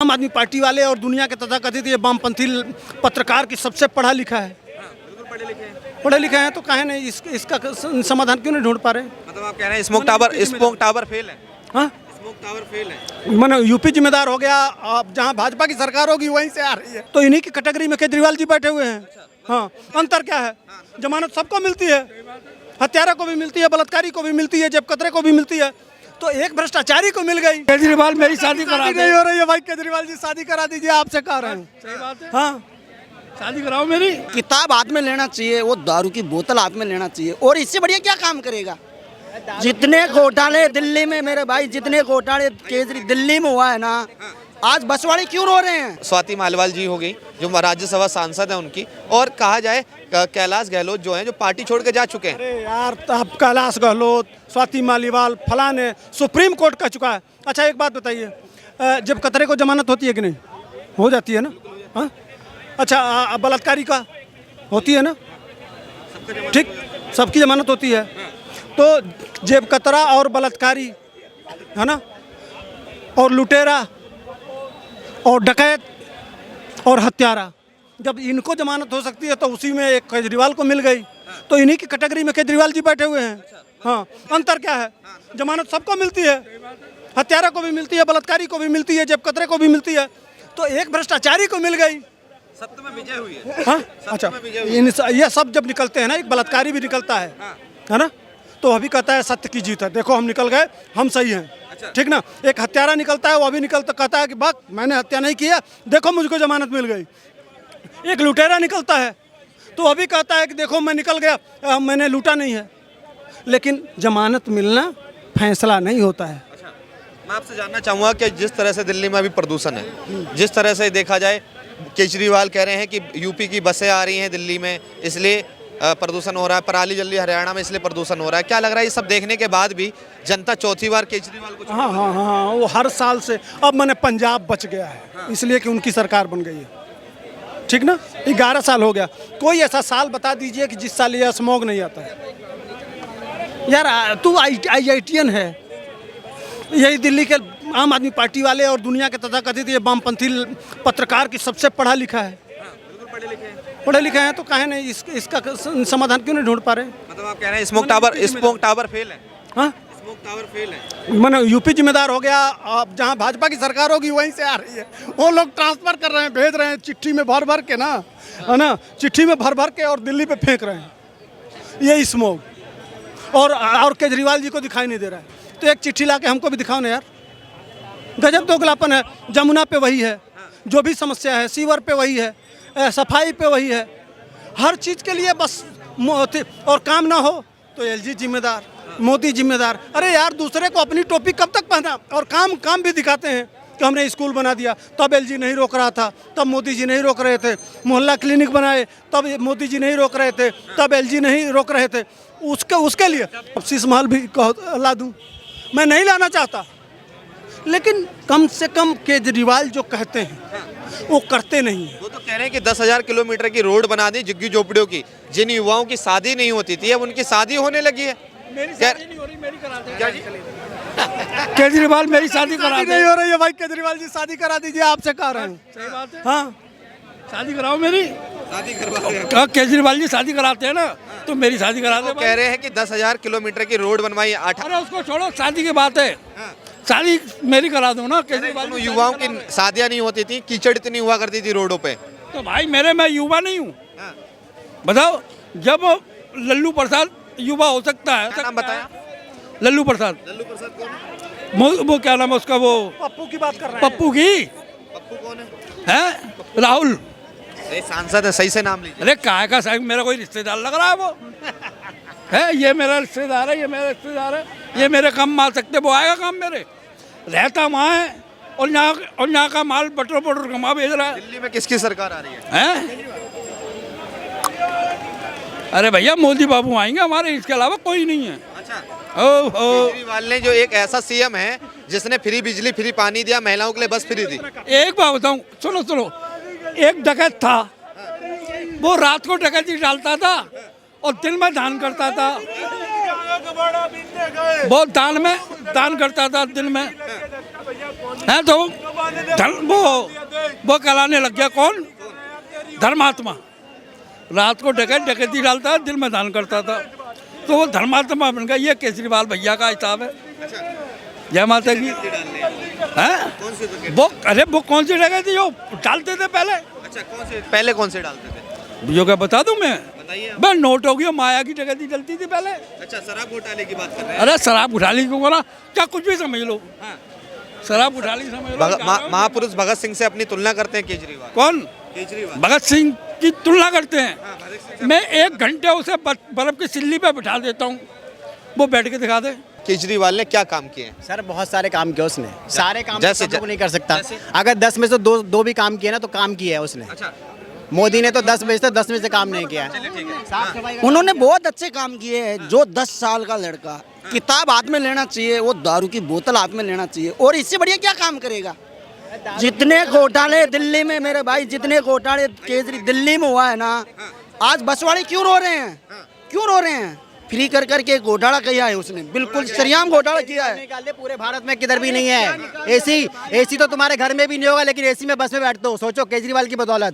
आम आदमी पार्टी वाले और दुनिया के तथाकथित ये वामपंथी पत्रकार की सबसे पढ़ा लिखा है। पढ़े लिखे हैं तो कहे नहीं इसका समाधान क्यों नहीं ढूंढ पा रहे? मतलब आप कह रहे हैं स्मोक टावर फेल है। हाँ, स्मोक टावर फेल है। मैंने यूपी जिम्मेदार हो गया। अब जहाँ भाजपा की सरकार होगी वहीं से आ रही है, तो इन्हीं की कैटेगरी में केजरीवाल जी बैठे हुए हैं। हाँ, अंतर क्या है? जमानत सबको मिलती है, हत्यारा को भी मिलती है, बलात्कारी को भी मिलती है, जेब कतरे को भी मिलती है, तो एक भ्रष्टाचारी को मिल गई। केजरीवाल मेरी शादी करा नहीं हो रही है भाई, केजरीवाल जी शादी करा दीजिए, आपसे कह रहे हैं। सही बात है। हाँ, शादी कराओ मेरी। किताब हाथ में लेना चाहिए, वो दारू की बोतल हाथ में लेना चाहिए, और इससे बढ़िया क्या काम करेगा? जितने घोटाले दिल्ली में मेरे भाई, जितने घोटाले केजरी दिल्ली में हुआ है ना, आज बसवाड़ी क्यों रो रहे हैं? स्वाति मालिवाल जी हो गई जो राज्यसभा सांसद है उनकी, और कहा जाए कैलाश गहलोत जो हैं जो पार्टी छोड़ के जा चुके हैं। अरे यार, अब कैलाश गहलोत, स्वाति मालीवाल, फलाने, सुप्रीम कोर्ट कह चुका है। अच्छा एक बात बताइए, जब कतरे को जमानत होती है कि नहीं? हो जाती है ना? हाँ, अच्छा बलात्कारी का होती है ना? ठीक, सबकी जमानत होती है। तो जेब कतरा और बलात्कारी है ना, और लुटेरा और डकैत और हत्यारा, जब इनको जमानत हो सकती है तो उसी में एक केजरीवाल को मिल गई, तो इन्हीं की कैटेगरी में केजरीवाल जी बैठे हुए हैं। हाँ, अंतर क्या है? जमानत सबको मिलती है, हत्यारा को भी मिलती है, बलात्कारी को भी मिलती है, जेब कतरे को भी मिलती है, तो एक भ्रष्टाचारी को मिल गई। सत्य में विजय हुई है। हाँ, अच्छा, ये सब जब निकलते हैं ना, एक बलात्कारी भी निकलता है ना, तो अभी कहता है सत्य की जीत है, देखो हम निकल गए, हम सही हैं। ठीक ना? एक हत्यारा निकलता है, वो अभी निकलता कहता है कि बात मैंने हत्या नहीं किया, देखो मुझको जमानत मिल गई। एक लुटेरा निकलता है तो अभी कहता है कि देखो मैं निकल गया, मैंने लूटा नहीं है। लेकिन जमानत मिलना फैसला नहीं होता है। अच्छा, मैं आपसे जानना चाहूँगा कि जिस तरह से दिल्ली में अभी प्रदूषण है, जिस तरह से देखा जाए, केजरीवाल कह रहे हैं कि यूपी की बसें आ रही हैं दिल्ली में इसलिए प्रदूषण हो रहा है, पराली जल रही है हरियाणा में इसलिए प्रदूषण हो रहा है, क्या लग रहा है ये सब देखने के बाद भी जनता चौथी बार केजरीवाल को? हाँ हाँ हाँ, वो हर साल से अब मैंने पंजाब बच गया है इसलिए कि उनकी सरकार बन गई है। ठीक ना? 11 साल हो गया, कोई ऐसा साल बता दीजिए कि जिस साल ये स्मॉग नहीं आता है। यार तू IITian है, यही दिल्ली के आम आदमी पार्टी वाले और दुनिया के तथाकथित ये वामपंथी पत्रकार की सबसे पढ़ा लिखा है। पढ़े लिखे हैं तो कहे नहीं इसका समाधान क्यों नहीं ढूंढ पा रहे? मतलब आप कह रहे हैं स्मोक टावर फेल है। हाँ, स्मोक टावर फेल है। मैंने यूपी जिम्मेदार हो गया। अब जहाँ भाजपा की सरकार होगी वहीं से आ रही है, वो लोग ट्रांसफर कर रहे हैं, भेज रहे हैं चिट्ठी में भर भर के ना, है ना, चिट्ठी में भर भर के और दिल्ली पे फेंक रहे हैं ये स्मोक, और केजरीवाल जी को दिखाई नहीं दे रहा है। तो एक चिट्ठी ला के हमको भी दिखाओ ना यार, गजब दोगलापन है। जमुना पे वही है, जो भी समस्या है, सीवर पे वही है, सफाई पे वही है, हर चीज़ के लिए बस और काम ना हो तो LG जिम्मेदार, मोदी जिम्मेदार। अरे यार, दूसरे को अपनी टोपी कब तक पहना, और काम भी दिखाते हैं कि हमने स्कूल बना दिया, तब LG नहीं रोक रहा था, तब मोदी जी नहीं रोक रहे थे। मोहल्ला क्लिनिक बनाए, तब मोदी जी नहीं रोक रहे थे, तब LG नहीं रोक रहे थे। उसके लिए अब शीश महल भी ला दूँ, मैं नहीं लाना चाहता, लेकिन कम से कम केजरीवाल जो कहते हैं वो करते नहीं है। वो तो कह रहे हैं कि 10,000 किलोमीटर की रोड बना दी झुग्गी झोपड़ियों की, जिन युवाओं की शादी नहीं होती थी अब उनकी शादी होने लगी है। मेरी शादी नहीं हो रही, मेरी करा दे। केजरीवाल मेरी शादी करा दे। नहीं हो रही है भाई, केजरीवाल जी शादी करा दीजिए, आपसे कह रहे हैं। सही बात है। हाँ, शादी कराओ मेरी। शादी करवा केजरीवाल जी शादी कराते हैं ना, तो मेरी शादी करा दे। कह रहे हैं कि 10,000 किलोमीटर की रोड बनवाई। अरे उसको छोड़ो, शादी की बात है, शादी मेरी करा दो ना। केजरीवाल युवाओं की शादियां नहीं होती थी, कीचड़ इतनी हुआ करती थी रोडों पे। तो भाई मैं युवा नहीं हूँ। बताओ, जब लल्लू प्रसाद युवा हो सकता है। नाम बताया? लल्लू प्रसाद। लल्लू प्रसाद कौन है? वो क्या नाम है उसका, वो पप्पू की बात कर रहे हैं। पप्पू की। पप्पू कौन है? राहुल सांसद है, सही से नाम लीजिए। अरे काय का साहब, मेरा कोई रिश्तेदार लग रहा है वो है? ये मेरा रिश्तेदार है, ये मेरा रिश्तेदार है, ये मेरे काम माल सकते, वो आएगा काम मेरे, रहता वहाँ है, और यहाँ का माल बटर कमा भेज रहा है। दिल्ली में किसकी सरकार आ रही है? हैं? अरे भैया, मोदी बाबू आएंगे हमारे, इसके अलावा कोई नहीं है। अच्छा, ओ केजरीवाल ने जो एक ऐसा CM है जिसने फ्री बिजली फ्री पानी दिया, महिलाओं के लिए बस फ्री दी। एक बात बताऊं, सुनो, एक डकैत था, वो रात को डकैती डालता था और दिन में दान करता था। बहुत दान करता था दिन में। है तो वो कराने लग गया कौन? धर्मात्मा। रात को डकैती डालता है, दिन में दान करता था, तो वो धर्मात्मा बन गया। ये केजरीवाल भैया का हिसाब है। जय माता की। हैं वो कौन सी डकैती जो डालते थे पहले? अच्छा, पहले कौन से डालते थे? जो क्या बता दूं मैं? बताइए। बस नोट हो गया, माया की डकैती चलती थी पहले। अच्छा, शराब घोटाले की बात कर रहे हैं। अरे शराब घोटाले को बोला क्या, कुछ भी समझ लो। शराब घोटाले समझ लो। महापुरुष भगत सिंह से अपनी तुलना करते हैं केजरीवाल। कौन? केजरीवाल भगत सिंह की तुलना करते हैं? मैं 1 घंटे उसे बर्फ की सिल्ली पे बिठा देता हूँ, वो बैठ के दिखा दे। केजरीवाल ने क्या काम किए हैं? सर बहुत सारे काम किए उसने, सारे काम जैसे- सब लोग नहीं कर सकता। अगर 10 में से दो भी काम किए ना तो काम किया है उसने। अच्छा, मोदी ने तो 10 में से काम नहीं किया है। उन्होंने बहुत अच्छे काम किए हैं। जो 10 साल का लड़का किताब हाथ में लेना चाहिए, वो दारू की बोतल हाथ में लेना चाहिए, और इससे बढ़िया क्या काम करेगा? जितने घोटाले दिल्ली में मेरे भाई, जितने घोटाले दिल्ली में हुआ है ना, आज बस वाले क्यों रो रहे हैं? क्यों रो रहे हैं? फ्री कर करके घोटाला किया है उसने, बिल्कुल सरेआम घोटाला किया है। निकाले पूरे भारत में किधर भी नहीं है। एसी तो तुम्हारे घर में भी नहीं होगा, लेकिन एसी में बस में बैठते हो। सोचो केजरीवाल की बदौलत।